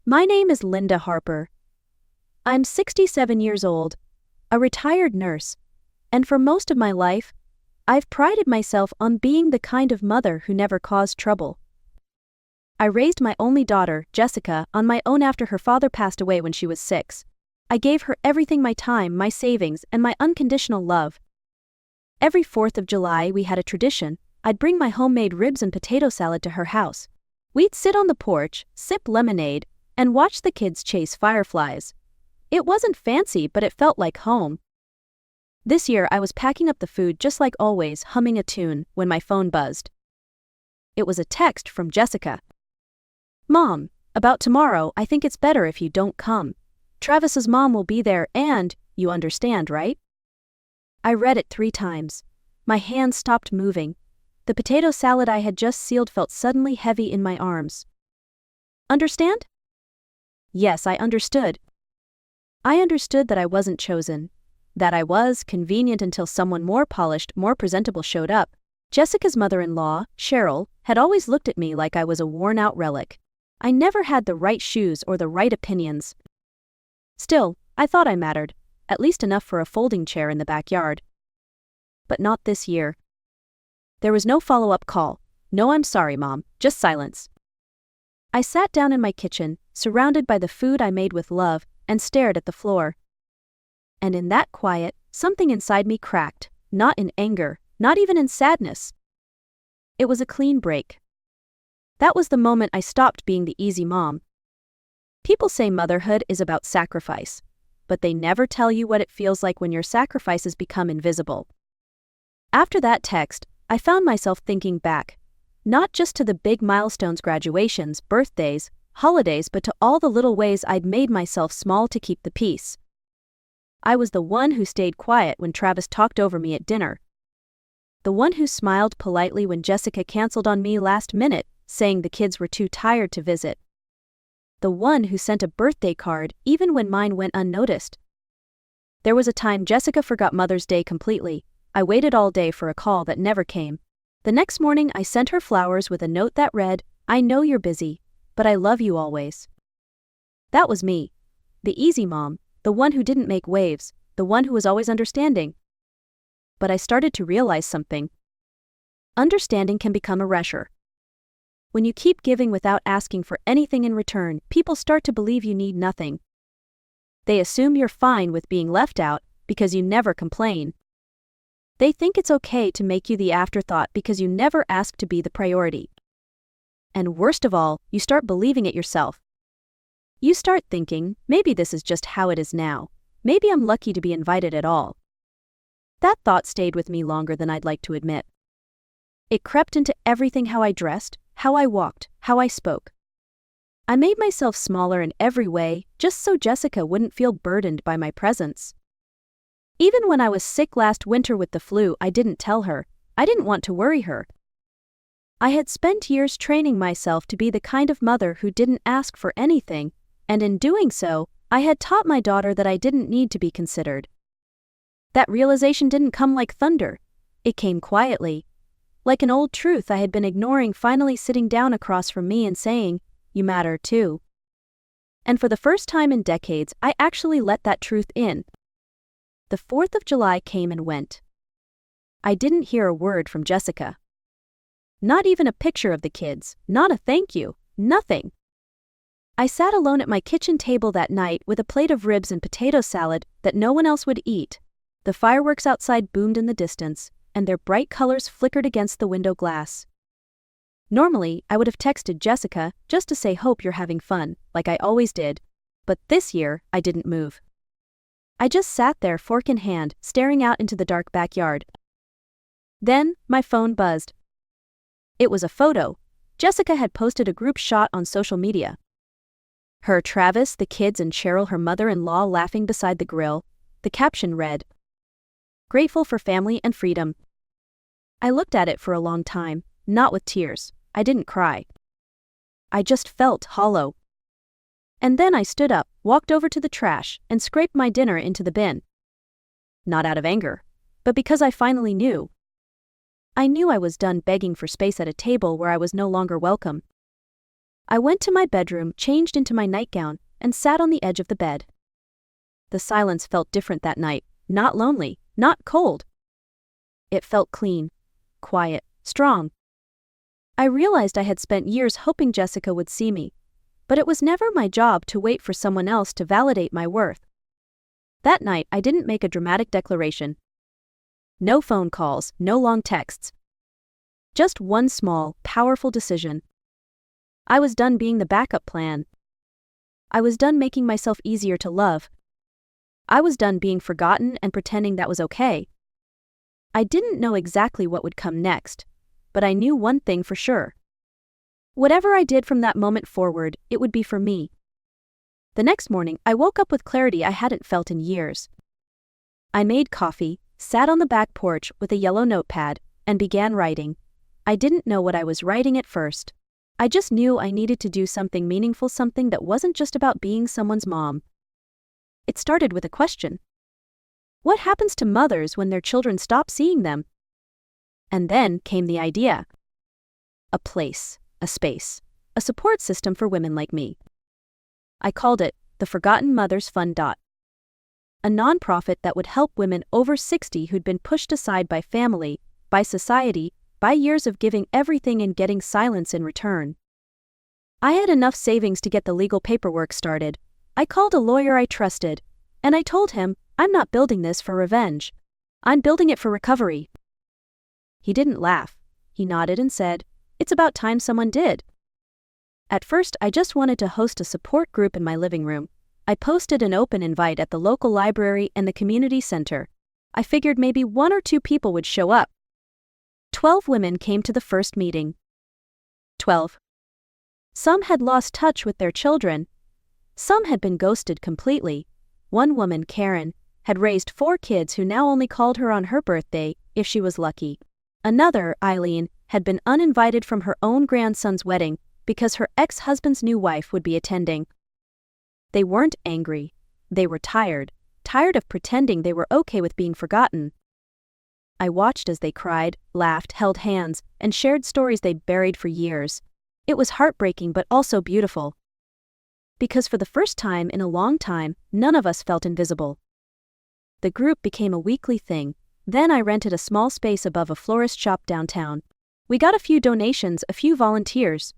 My name is Linda Harper. I'm 67 years old, a retired nurse, and for most of my life, I've prided myself on being the kind of mother who never caused trouble. I raised my only daughter, Jessica, on my own after her father passed away when she was 6. I gave her everything: my time, my savings, and my unconditional love. Every 4th of July we had a tradition. I'd bring my homemade ribs and potato salad to her house. We'd sit on the porch, sip lemonade, and watch the kids chase fireflies. It wasn't fancy, but it felt like home. This year I was packing up the food just like always, humming a tune, when my phone buzzed. It was a text from Jessica. "Mom, about tomorrow, I think it's better if you don't come. Travis's mom will be there and, you understand, right?" I read it 3 times. My hands stopped moving. The potato salad I had just sealed felt suddenly heavy in my arms. Understand? Yes, I understood. I understood that I wasn't chosen. That I was convenient until someone more polished, more presentable showed up. Jessica's mother-in-law, Cheryl, had always looked at me like I was a worn-out relic. I never had the right shoes or the right opinions. Still, I thought I mattered, at least enough for a folding chair in the backyard. But not this year. There was no follow-up call. No "I'm sorry, Mom," just silence. I sat down in my kitchen, surrounded by the food I made with love, and stared at the floor. And in that quiet, something inside me cracked, not in anger, not even in sadness. It was a clean break. That was the moment I stopped being the easy mom. People say motherhood is about sacrifice, but they never tell you what it feels like when your sacrifices become invisible. After that text, I found myself thinking back, not just to the big milestones: graduations, birthdays, holidays, but to all the little ways I'd made myself small to keep the peace. I was the one who stayed quiet when Travis talked over me at dinner. The one who smiled politely when Jessica canceled on me last minute, saying the kids were too tired to visit. The one who sent a birthday card even when mine went unnoticed. There was a time Jessica forgot Mother's Day completely. I waited all day for a call that never came. The next morning I sent her flowers with a note that read, "I know you're busy, but I love you always." That was me. The easy mom, the one who didn't make waves, the one who was always understanding. But I started to realize something. Understanding can become a pressure. When you keep giving without asking for anything in return, people start to believe you need nothing. They assume you're fine with being left out because you never complain. They think it's okay to make you the afterthought because you never ask to be the priority. And worst of all, you start believing it yourself. You start thinking, maybe this is just how it is now. Maybe I'm lucky to be invited at all. That thought stayed with me longer than I'd like to admit. It crept into everything: how I dressed, how I walked, how I spoke. I made myself smaller in every way, just so Jessica wouldn't feel burdened by my presence. Even when I was sick last winter with the flu, I didn't tell her. I didn't want to worry her. I had spent years training myself to be the kind of mother who didn't ask for anything, and in doing so, I had taught my daughter that I didn't need to be considered. That realization didn't come like thunder. It came quietly. Like an old truth I had been ignoring finally sitting down across from me and saying, "You matter too." And for the first time in decades, I actually let that truth in. The 4th of July came and went. I didn't hear a word from Jessica. Not even a picture of the kids, not a thank you, nothing. I sat alone at my kitchen table that night with a plate of ribs and potato salad that no one else would eat. The fireworks outside boomed in the distance, and their bright colors flickered against the window glass. Normally, I would have texted Jessica just to say, "Hope you're having fun," like I always did. But this year, I didn't move. I just sat there, fork in hand, staring out into the dark backyard. Then, my phone buzzed. It was a photo. Jessica had posted a group shot on social media. Her, Travis, the kids, and Cheryl, her mother-in-law, laughing beside the grill. The caption read, "Grateful for family and freedom." I looked at it for a long time, not with tears. I didn't cry. I just felt hollow. And then I stood up, walked over to the trash, and scraped my dinner into the bin. Not out of anger, but because I finally knew. I knew I was done begging for space at a table where I was no longer welcome. I went to my bedroom, changed into my nightgown, and sat on the edge of the bed. The silence felt different that night, not lonely, not cold. It felt clean, quiet, strong. I realized I had spent years hoping Jessica would see me, but it was never my job to wait for someone else to validate my worth. That night, I didn't make a dramatic declaration. No phone calls, no long texts. Just one small, powerful decision. I was done being the backup plan. I was done making myself easier to love. I was done being forgotten and pretending that was okay. I didn't know exactly what would come next, but I knew one thing for sure. Whatever I did from that moment forward, it would be for me. The next morning, I woke up with clarity I hadn't felt in years. I made coffee, sat on the back porch with a yellow notepad, and began writing. I didn't know what I was writing at first. I just knew I needed to do something meaningful, something that wasn't just about being someone's mom. It started with a question. What happens to mothers when their children stop seeing them? And then came the idea. A place, a space, a support system for women like me. I called it the Forgotten Mothers Fund. A nonprofit that would help women over 60 who'd been pushed aside by family, by society, by years of giving everything and getting silence in return. I had enough savings to get the legal paperwork started. I called a lawyer I trusted, and I told him, I'm not building this for revenge. I'm building it for recovery. He didn't laugh. He nodded and said, it's about time someone did. At first, I just wanted to host a support group in my living room. I posted an open invite at the local library and the community center. I figured maybe 1 or 2 people would show up. 12 women came to the first meeting. 12. Some had lost touch with their children. Some had been ghosted completely. One woman, Karen, had raised 4 kids who now only called her on her birthday, if she was lucky. Another, Eileen, had been uninvited from her own grandson's wedding because her ex-husband's new wife would be attending. They weren't angry. They were tired of pretending they were okay with being forgotten. I watched as they cried, laughed, held hands, and shared stories they'd buried for years. It was heartbreaking but also beautiful. Because for the first time in a long time, none of us felt invisible. The group became a weekly thing. Then I rented a small space above a florist shop downtown. We got a few donations, a few volunteers.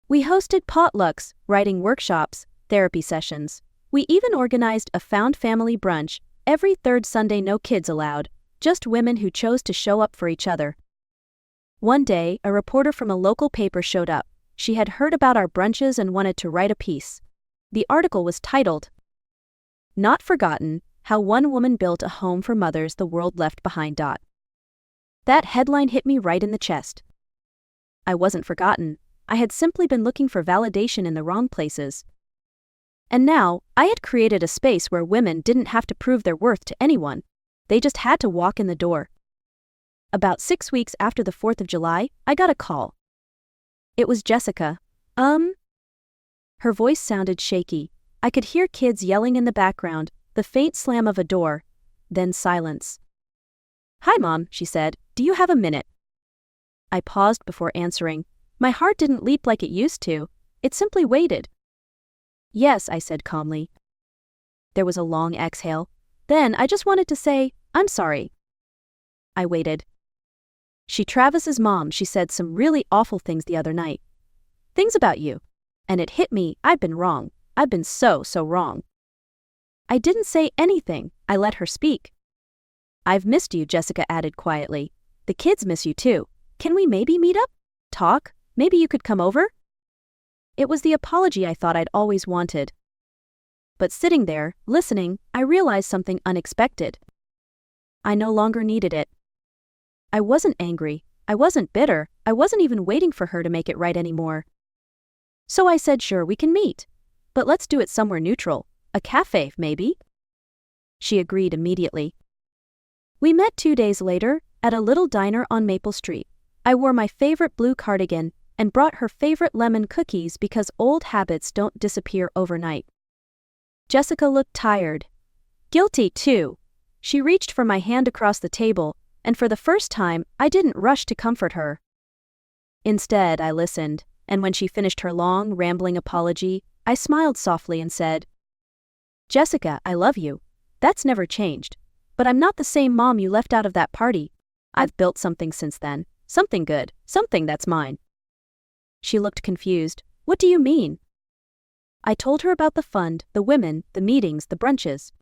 We hosted potlucks, writing workshops, therapy sessions. We even organized a found family brunch, every 3rd Sunday, no kids allowed, just women who chose to show up for each other. One day, a reporter from a local paper showed up. She had heard about our brunches and wanted to write a piece. The article was titled, Not Forgotten, How One Woman Built a Home for Mothers the World Left Behind. That headline hit me right in the chest. I wasn't forgotten. I had simply been looking for validation in the wrong places. And now, I had created a space where women didn't have to prove their worth to anyone. They just had to walk in the door. About 6 weeks after the 4th of July, I got a call. It was Jessica. Her voice sounded shaky. I could hear kids yelling in the background, the faint slam of a door, then silence. Hi, Mom, she said. Do you have a minute? I paused before answering. My heart didn't leap like it used to. It simply waited. Yes, I said calmly. There was a long exhale. Then I just wanted to say, I'm sorry. I waited. Travis's mom, she said some really awful things the other night. Things about you. And it hit me, I've been wrong. I've been so wrong. I didn't say anything, I let her speak. I've missed you, Jessica added quietly. The kids miss you too. Can we maybe meet up? Talk? Maybe you could come over? It was the apology I thought I'd always wanted. But sitting there, listening, I realized something unexpected. I no longer needed it. I wasn't angry. I wasn't bitter. I wasn't even waiting for her to make it right anymore. So I said, sure, we can meet. But let's do it somewhere neutral. A cafe, maybe? She agreed immediately. We met 2 days later, at a little diner on Maple Street. I wore my favorite blue cardigan and brought her favorite lemon cookies because old habits don't disappear overnight. Jessica looked tired. Guilty, too. She reached for my hand across the table, and for the first time, I didn't rush to comfort her. Instead, I listened, and when she finished her long, rambling apology, I smiled softly and said, "Jessica, I love you. That's never changed. But I'm not the same mom you left out of that party. I've built something since then. Something good. Something that's mine." She looked confused. "What do you mean?" I told her about the fund, the women, the meetings, the brunches.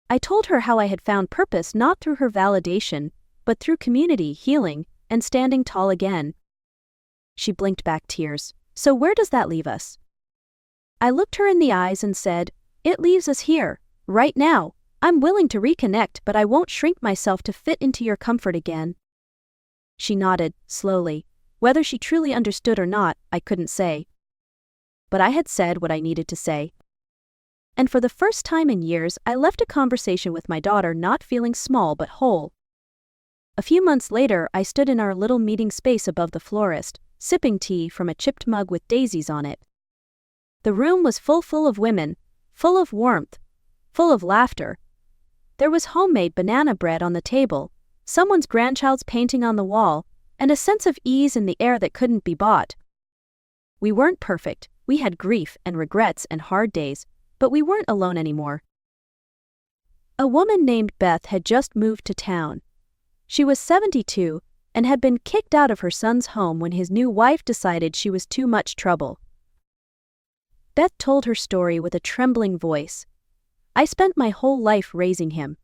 I told her how I had found purpose not through her validation, but through community, healing, and standing tall again. She blinked back tears. "So where does that leave us?" I looked her in the eyes and said, "It leaves us here, right now. I'm willing to reconnect, but I won't shrink myself to fit into your comfort again." She nodded, slowly. Whether she truly understood or not, I couldn't say. But I had said what I needed to say. And for the first time in years, I left a conversation with my daughter not feeling small but whole. A few months later, I stood in our little meeting space above the florist, sipping tea from a chipped mug with daisies on it. The room was full of women, full of warmth, full of laughter. There was homemade banana bread on the table, someone's grandchild's painting on the wall, and a sense of ease in the air that couldn't be bought. We weren't perfect, we had grief and regrets and hard days, but we weren't alone anymore. A woman named Beth had just moved to town. She was 72 and had been kicked out of her son's home when his new wife decided she was too much trouble. Beth told her story with a trembling voice. "I spent my whole life raising him.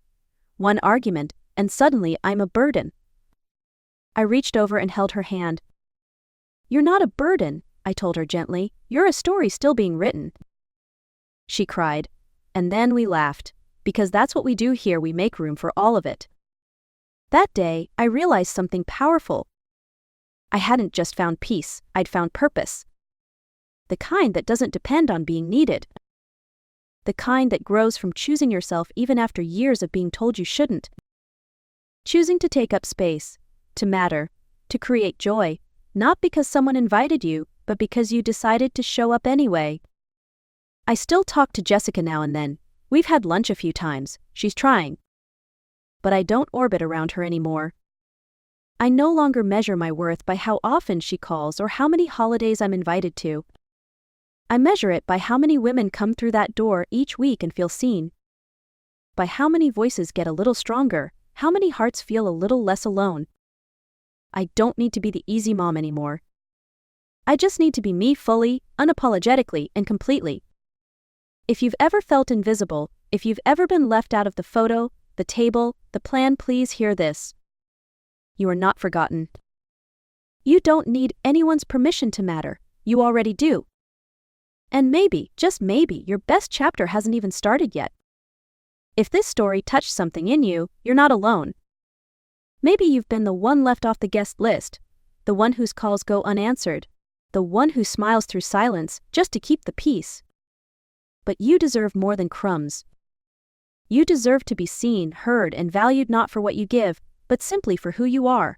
One argument, and suddenly I'm a burden." I reached over and held her hand. "You're not a burden," I told her gently. "You're a story still being written." She cried. And then we laughed. Because that's what we do here, we make room for all of it. That day, I realized something powerful. I hadn't just found peace, I'd found purpose. The kind that doesn't depend on being needed. The kind that grows from choosing yourself even after years of being told you shouldn't. Choosing to take up space, to matter, to create joy, not because someone invited you, but because you decided to show up anyway. I still talk to Jessica now and then. We've had lunch a few times, she's trying. But I don't orbit around her anymore. I no longer measure my worth by how often she calls or how many holidays I'm invited to. I measure it by how many women come through that door each week and feel seen. By how many voices get a little stronger, how many hearts feel a little less alone. I don't need to be the easy mom anymore. I just need to be me fully, unapologetically, and completely. If you've ever felt invisible, if you've ever been left out of the photo, the table, the plan, please hear this. You are not forgotten. You don't need anyone's permission to matter, you already do. And maybe, just maybe, your best chapter hasn't even started yet. If this story touched something in you, you're not alone. Maybe you've been the one left off the guest list, the one whose calls go unanswered, the one who smiles through silence just to keep the peace. But you deserve more than crumbs. You deserve to be seen, heard, and valued not for what you give, but simply for who you are.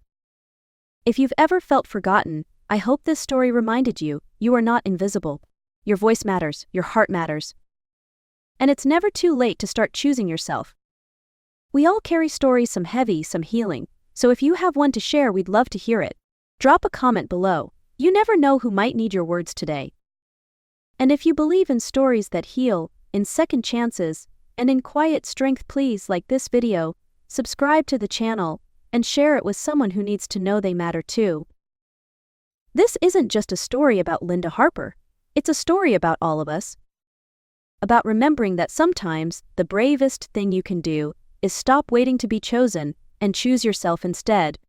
If you've ever felt forgotten, I hope this story reminded you, you are not invisible. Your voice matters, your heart matters. And it's never too late to start choosing yourself. We all carry stories, some heavy, some healing, so if you have one to share, we'd love to hear it. Drop a comment below. You never know who might need your words today. And if you believe in stories that heal, in second chances, and in quiet strength, please like this video, subscribe to the channel, and share it with someone who needs to know they matter too. This isn't just a story about Linda Harper. It's a story about all of us. About remembering that sometimes the bravest thing you can do is stop waiting to be chosen and choose yourself instead.